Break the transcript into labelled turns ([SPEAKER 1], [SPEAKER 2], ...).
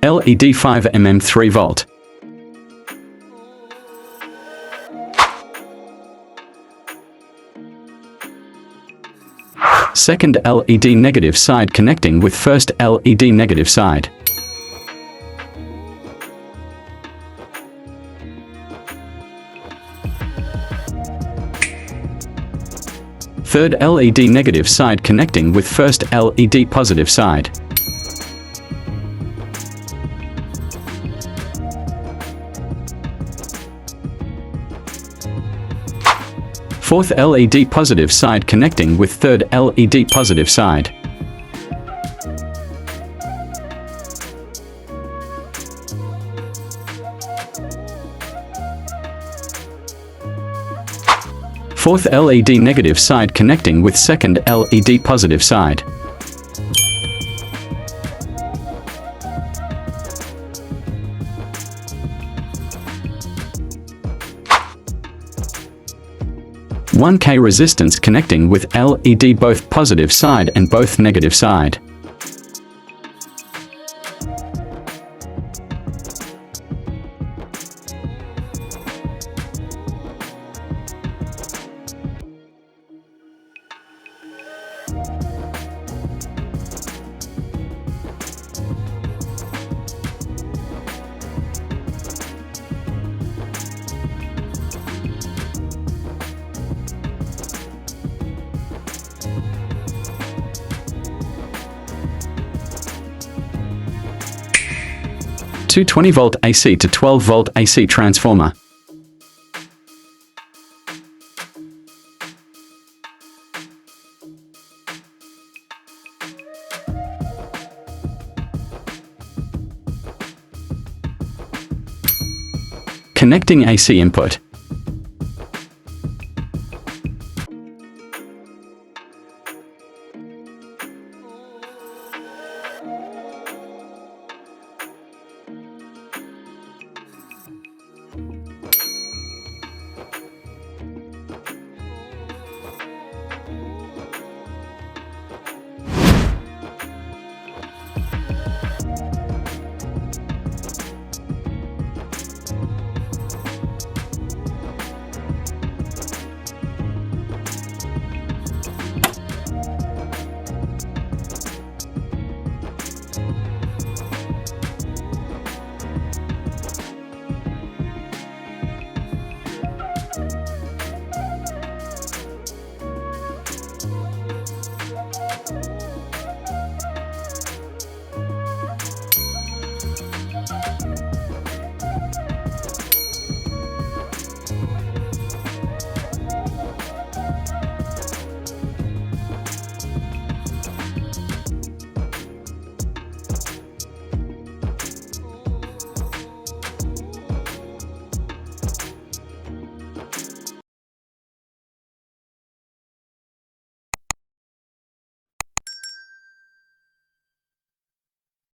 [SPEAKER 1] LED 5mm 3V. Second LED negative side connecting with first LED negative side. Third LED negative side connecting with first LED positive side. Fourth LED positive side connecting with third LED positive side. Fourth LED negative side connecting with second LED positive side. (1K) resistance connecting with LED both positive side and both negative side. Two 20V AC to 12V AC transformer. Connecting AC input.